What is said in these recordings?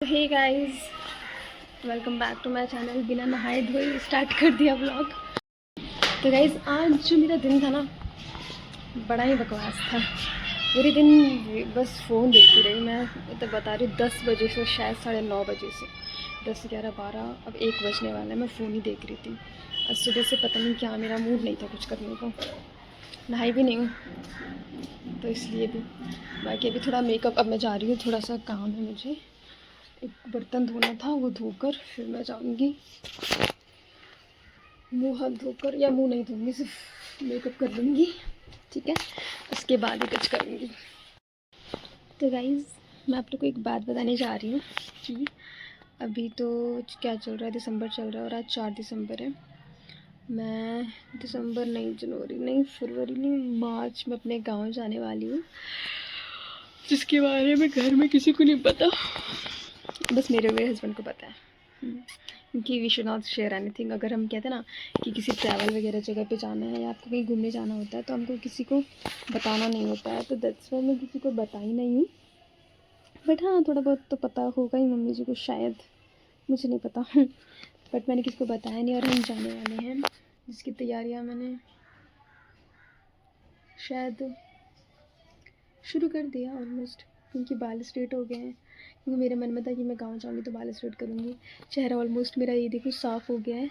Hey guys, welcome back to my channel. बिना नहाए धोए स्टार्ट कर दिया व्लॉग। तो गाइस, आज जो मेरा दिन था ना, बड़ा ही बकवास था। पूरे दिन बस फ़ोन देखती रही मैं। तो बता रही 10 बजे से, शायद 9:30 से 10, 11, 12, अब 1 बजने वाला है। मैं फ़ोन ही देख रही थी। आज सुबह से पता नहीं क्या मेरा मूड नहीं था कुछ करने को। नहाई भी नहीं हूँ तो इसलिए भी। बाकी अभी थोड़ा मेकअप, अब मैं जा रही हूँ, थोड़ा सा काम है मुझे। एक बर्तन धोना था, वो धोकर फिर मैं जाऊंगी मुंह हाथ धोकर, या मुंह नहीं धोऊंगी, सिर्फ मेकअप कर लूँगी, ठीक है। उसके बाद ही कुछ करूँगी। तो गाइज़, मैं आप लोग को एक बात बताने जा रही हूँ कि अभी तो क्या चल रहा है, दिसंबर चल रहा है और आज 4 दिसंबर है। मैं दिसंबर नहीं, जनवरी नहीं, फरवरी नहीं, मार्च में अपने गाँव जाने वाली हूँ, जिसके बारे में घर में किसी को नहीं पता, बस मेरे हस्बैंड को पता है। क्योंकि we should not share anything. अगर हम कहते हैं ना कि किसी ट्रैवल वगैरह जगह पे जाना है या आपको कहीं घूमने जाना होता है तो हमको किसी को बताना नहीं होता है। तो दैट्स वाई मैं किसी को बताई नहीं हूँ। बट हाँ, थोड़ा बहुत तो पता होगा ही मम्मी जी को शायद, मुझे नहीं पता। बट मैंने किसी को बताया नहीं और हम जाने वाले हैं, जिसकी तैयारियाँ मैंने शायद शुरू कर दिया ऑलमोस्ट। क्योंकि बाल स्ट्रेट हो गए हैं। क्योंकि मेरे मन में था कि मैं गाँव जाऊँगी तो बाल स्ट्रेट करूँगी। चेहरा ऑलमोस्ट मेरा ये देखो साफ़ हो गया है।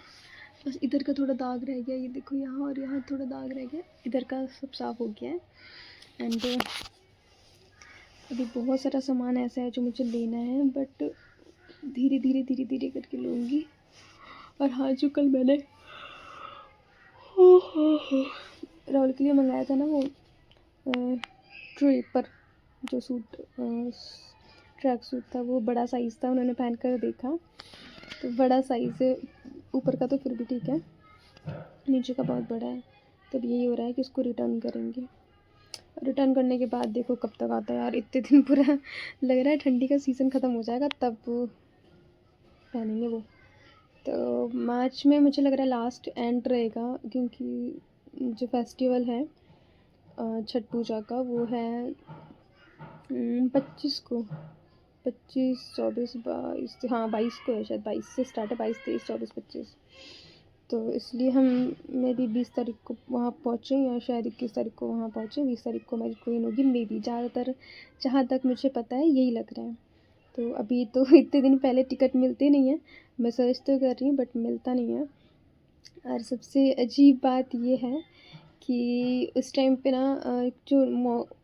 बस इधर का थोड़ा दाग रह गया, ये देखो यहाँ, और यहाँ थोड़ा दाग रह गया। इधर का सब साफ़ हो गया है। एंड अभी बहुत सारा सामान ऐसा है जो मुझे लेना है, बट धीरे धीरे धीरे धीरे करके लूँगी। और हाँ, जो कल मैंने राहुल के लिए मंगाया था ना, वो ट्रिपर जो सूट, ट्रैक सूट था, वो बड़ा साइज़ था। उन्होंने पहन कर देखा तो बड़ा साइज़ है, ऊपर का तो फिर भी ठीक है, नीचे का बहुत बड़ा है। तब यही हो रहा है कि इसको रिटर्न करेंगे। रिटर्न करने के बाद देखो कब तक आता है यार। इतने दिन पूरा लग रहा है ठंडी का सीज़न ख़त्म हो जाएगा तब पहनेंगे वो। तो मार्च में मुझे लग रहा है लास्ट एंड रहेगा, क्योंकि जो फेस्टिवल है छठ पूजा का, वो है 25 को, 25, 24, 22, हाँ 22 को है शायद। 22 से स्टार्ट है, 22, 23, 24, 25। तो इसलिए हम मे बी 20 तारीख को वहाँ पहुँचें या शायद 21 तारीख को वहाँ पहुँचें। 20 तारीख को हमारी ट्रेन होगी मे बी, ज़्यादातर जहाँ तक मुझे पता है यही लग रहा है। तो अभी तो इतने दिन पहले टिकट मिलते नहीं है। मैं सर्च तो कर रही हूँ बट मिलता नहीं है। और सबसे अजीब बात ये है कि उस टाइम पे ना जो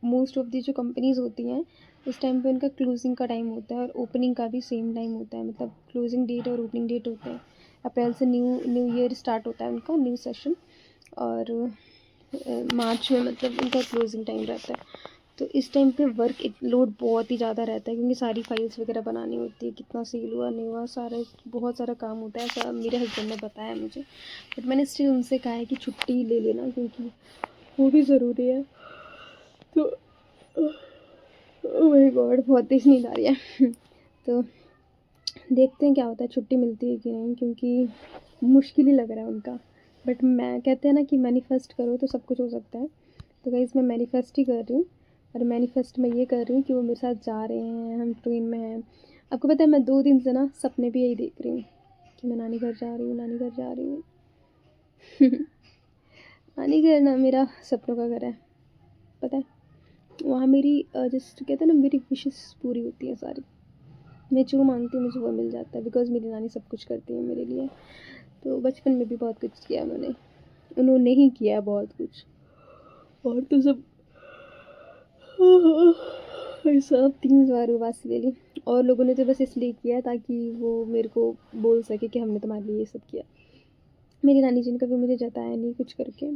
मोस्ट ऑफ दी जो कंपनीज़ होती हैं, उस टाइम पे उनका क्लोजिंग का टाइम होता है और ओपनिंग का भी सेम टाइम होता है। मतलब क्लोजिंग डेट और ओपनिंग डेट होते हैं। अप्रैल से न्यू ईयर स्टार्ट होता है उनका न्यू सेशन, और मार्च में मतलब उनका क्लोजिंग टाइम रहता है। तो इस टाइम पे वर्क एक लोड बहुत ही ज़्यादा रहता है, क्योंकि सारी फाइल्स वगैरह बनानी होती है, कितना सेल हुआ नहीं हुआ, सारे बहुत सारा काम होता है। ऐसा मेरे हस्बैंड ने बताया मुझे। बट मैंने स्टिल उनसे कहा है कि छुट्टी ले लेना, क्योंकि वो भी ज़रूरी है। तो ओह माय गॉड, बहुत तेज़ नींद आ रही है। तो देखते हैं क्या होता है, छुट्टी मिलती है कि नहीं, क्योंकि मुश्किल ही लग रहा है उनका। बट मैं, कहते हैं ना कि मैनिफेस्ट करो तो सब कुछ हो सकता है। तो गाइस, मैं मैनिफेस्ट ही कर रही हूँ। और मैनिफेस्ट मैं ये कर रही हूँ कि वो मेरे साथ जा रहे हैं, हम ट्रेन में हैं। आपको पता है, मैं 2 दिन से ना सपने भी यही देख रही हूँ कि मैं नानी घर जा रही हूँ, नानी घर जा रही हूँ। नानी घर ना मेरा सपनों का घर है, पता है। वहाँ मेरी जैसे कहते हैं ना, मेरी विशेस पूरी होती है सारी। मैं जो मांगती हूँ मुझे वो मिल जाता है, बिकॉज़ मेरी नानी सब कुछ करती है मेरे लिए। तो बचपन में भी बहुत कुछ किया मैंने, उन्होंने ही किया बहुत कुछ। और तो सब सब 3 बार उबासी ले ली। और लोगों ने तो बस इसलिए किया ताकि वो मेरे को बोल सके कि हमने तुम्हारे लिए ये सब किया। मेरी नानी जी ने कभी मुझे जताया नहीं कुछ करके।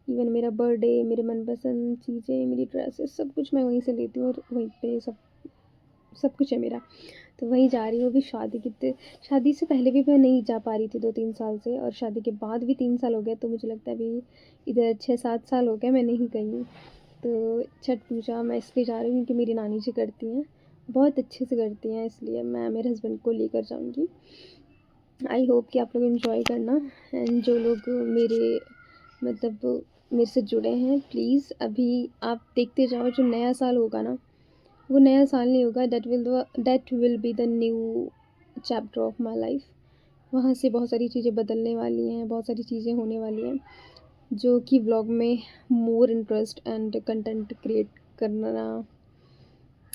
इवन मेरा बर्थडे, मेरे मनपसंद चीज़ें, मेरी ड्रेसेस, सब कुछ मैं वहीं से लेती हूँ, और वहीं पे सब कुछ है मेरा। तो वहीं जा रही हूँ। अभी शादी से पहले भी मैं नहीं जा पा रही थी 2-3 साल से, और शादी के बाद भी 3 साल हो गए। तो मुझे लगता है अभी इधर 6-7 साल हो गए मैं नहीं गई हूँ। तो छठ पूजा मैं इसलिए जा रही हूँ क्योंकि मेरी नानी जी करती हैं, बहुत अच्छे से करती हैं, इसलिए मैं मेरे हस्बैंड को लेकर जाऊँगी। आई होप कि आप लोग एंजॉय करना। एंड जो लोग मेरे मेरे से जुड़े हैं, प्लीज़ अभी आप देखते जाओ, जो नया साल होगा ना वो नया साल नहीं होगा, that will be the new chapter of my life. वहाँ से बहुत सारी चीज़ें बदलने वाली हैं, बहुत सारी चीज़ें होने वाली हैं जो कि व्लॉग में more interest and content create करना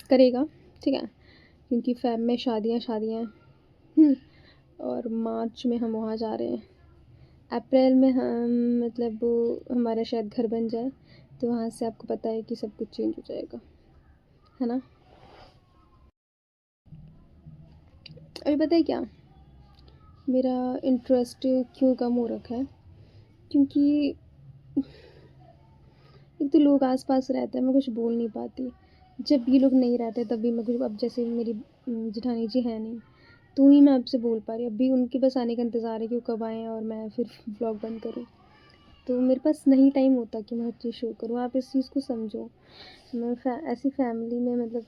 करेगा, ठीक है। क्योंकि फ़ेब में शादियाँ हैं, और मार्च में हम वहाँ जा रहे हैं। अप्रैल में हम मतलब हमारा शायद घर बन जाए, तो वहाँ से आपको पता है कि सब कुछ चेंज हो जाएगा, है ना। अभी पता है क्या, मेरा इंटरेस्ट क्यों कम हो रखा है, क्योंकि एक तो लोग आसपास रहते हैं, मैं कुछ बोल नहीं पाती। जब ये लोग नहीं रहते तब भी मैं कुछ, अब जैसे मेरी जेठानी जी है नहीं, तो ही मैं आपसे बोल पा रही। अभी उनके बस आने का इंतज़ार है कि वो कब आएँ और मैं फिर व्लॉग बंद करूँ। तो मेरे पास नहीं टाइम होता कि मैं हर चीज़ शो करूँ। आप इस चीज़ को समझो। मैं ऐसी फैमिली में मतलब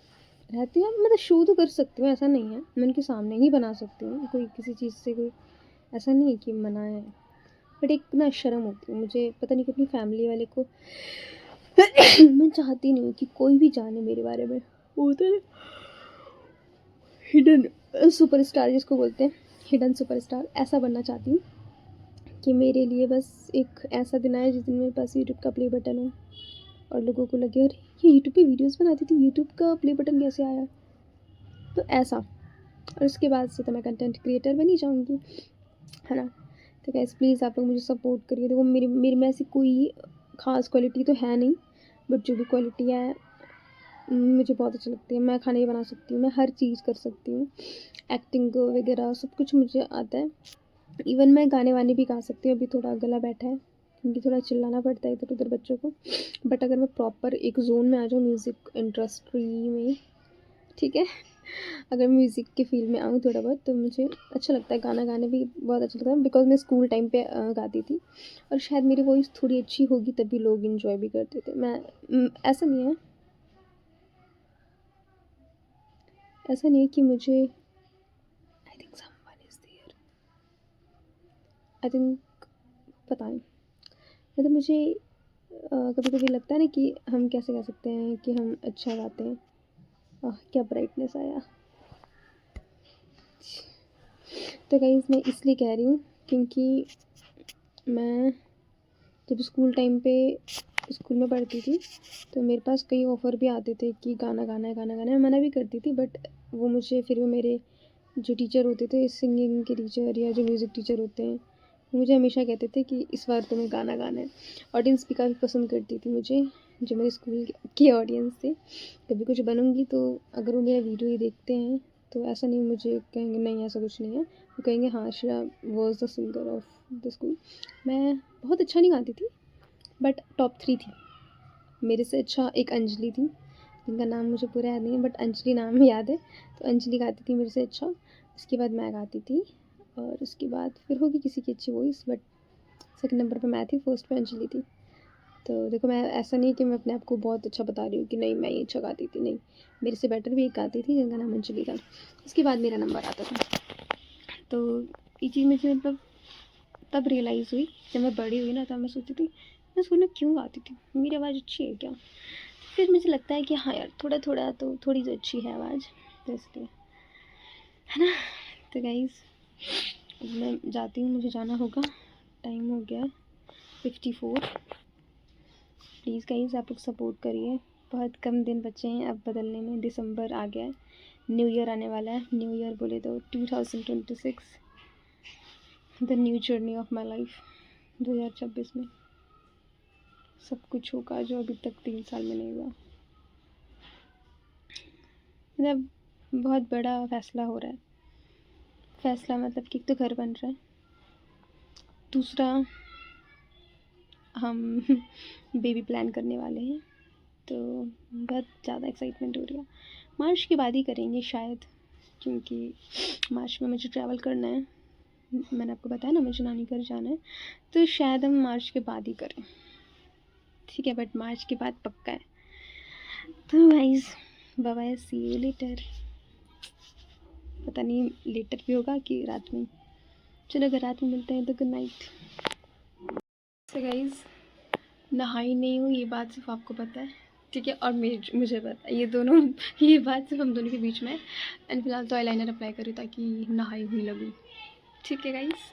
रहती हूँ, मतलब शो तो कर सकती हूँ, ऐसा नहीं है। मैं उनके सामने ही बना सकती हूँ, कोई किसी चीज़ से कोई ऐसा नहीं है कि मना है। बट एक ना शर्म होती है मुझे, पता नहीं कि अपनी फैमिली वाले को मैं चाहती नहीं हूँ कि कोई भी जाने मेरे बारे में। वो होता है हिडन सुपरस्टार, जिसको बोलते हैं हिडन सुपरस्टार, ऐसा बनना चाहती हूँ कि मेरे लिए बस एक ऐसा दिन आए जिस दिन मेरे पास यूट्यूब का प्ले बटन हो और लोगों को लगे अरे ये यूट्यूब पे वीडियोस बनाती थी, यूट्यूब का प्ले बटन कैसे आया, तो ऐसा। और उसके बाद से तो मैं कंटेंट क्रिएटर बनी जाऊँगी, है ना। तो गाइस प्लीज़ आप लोग मुझे सपोर्ट करिए। देखो मेरी में ऐसी कोई ख़ास क्वालिटी तो है नहीं, बट जो भी क्वालिटी है मुझे बहुत अच्छी लगती है। मैं खाना भी बना सकती हूँ, मैं हर चीज़ कर सकती हूँ, एक्टिंग वगैरह सब कुछ मुझे आता है। इवन मैं गाने वाने भी गा सकती हूँ। अभी थोड़ा गला बैठा है क्योंकि थोड़ा चिल्लाना पड़ता है इधर उधर बच्चों को, बट अगर मैं प्रॉपर एक जोन में आ जाऊँ म्यूज़िक इंडस्ट्री में, ठीक है, अगर म्यूज़िक के फील्ड में आऊँ थोड़ा बहुत, तो मुझे अच्छा लगता है। गाना गाने भी बहुत अच्छा लगता है, बिकॉज मैं स्कूल टाइम पे गाती थी, और शायद मेरी वॉइस थोड़ी अच्छी होगी तभी लोग इन्जॉय भी करते थे। ऐसा नहीं है, ऐसा नहीं है कि मुझे I think someone is there, I think, पता नहीं, मतलब मुझे कभी कभी लगता है ना कि हम कैसे कह सकते हैं कि हम अच्छा गाते हैं। क्या ब्राइटनेस आया। तो गाइस मैं इसलिए कह रही हूँ क्योंकि मैं जब स्कूल टाइम पे स्कूल में पढ़ती थी, तो मेरे पास कई ऑफ़र भी आते थे कि गाना गाना है, गाना गाना है। मैं मना भी करती थी, बट वो मुझे फिर भी मेरे जो टीचर होते थे, सिंगिंग के टीचर या जो म्यूज़िक टीचर होते हैं, वो मुझे हमेशा कहते थे कि इस बार तुम्हें गाना गाना है। ऑडियंस भी काफ़ी पसंद करती थी मुझे, जो मेरे स्कूल के ऑडियंस थे। कभी कुछ बनूँगी तो अगर वो मेरा वीडियो ही देखते हैं, तो ऐसा नहीं मुझे कहेंगे नहीं ऐसा कुछ नहीं है, वो कहेंगे हाँ Shreya was the singer of the school. मैं बहुत अच्छा नहीं गाती थी, बट टॉप 3 थी। मेरे से अच्छा एक अंजलि थी, जिनका नाम मुझे पूरा याद नहीं है, बट अंजलि नाम याद है। तो अंजलि गाती थी मेरे से अच्छा, उसके बाद मैं गाती थी, और उसके बाद फिर होगी किसी की अच्छी वॉइस, बट सेकंड नंबर पे मैं थी, फर्स्ट पे अंजलि थी। तो देखो मैं ऐसा नहीं कि मैं अपने आप को बहुत अच्छा बता रही हूँ कि नहीं मैं ये अच्छा गाती थी, नहीं, मेरे से बेटर भी एक गाती थी जिनका नाम अंजलि था। उसके बाद मेरा नंबर आता था। तो ये चीज़ मुझे मतलब तब रियलाइज़ हुई जब मैं बड़ी हुई ना, तब मैं सोचती थी मैं स्कूल में क्यों गाती थी, मेरी आवाज़ अच्छी है क्या। फिर मुझे लगता है कि हाँ यार थोड़ा थोड़ा तो थोड़ी तो अच्छी है आवाज़, तो इसलिए, है ना। तो गाइस मैं जाती हूँ, मुझे जाना होगा, टाइम हो गया 54। प्लीज़ गाइस आप लोग सपोर्ट करिए, बहुत कम दिन बचे हैं अब बदलने में, दिसंबर आ गया है, न्यू ईयर आने वाला है। न्यू ईयर बोले तो 2026, the new journey of my life. 2026 में सब कुछ होगा जो अभी तक 3 साल में नहीं हुआ। मतलब बहुत बड़ा फ़ैसला हो रहा है। फ़ैसला मतलब कि एक तो घर बन रहा है, दूसरा हम बेबी प्लान करने वाले हैं, तो बहुत ज़्यादा एक्साइटमेंट हो रही है। मार्च के बाद ही करेंगे शायद, क्योंकि मार्च में मुझे ट्रैवल करना है। मैंने आपको बताया ना मुझे नानी घर जाना है, तो शायद हम मार्च के बाद ही करें, ठीक है, बट मार्च के बाद पक्का है। तो guys bye bye, see you later. पता नहीं लेटर भी होगा कि रात में, चलो अगर रात में मिलते हैं तो गुड नाइट। सो गाइस नहाई नहीं हूँ, ये बात सिर्फ आपको पता है, ठीक है। और मुझे पता है ये बात सिर्फ हम दोनों के बीच में है। एंड फिलहाल तो आईलाइनर अप्लाई करूँ ताकि नहाई हुई लगूँ। ठीक है गाइस।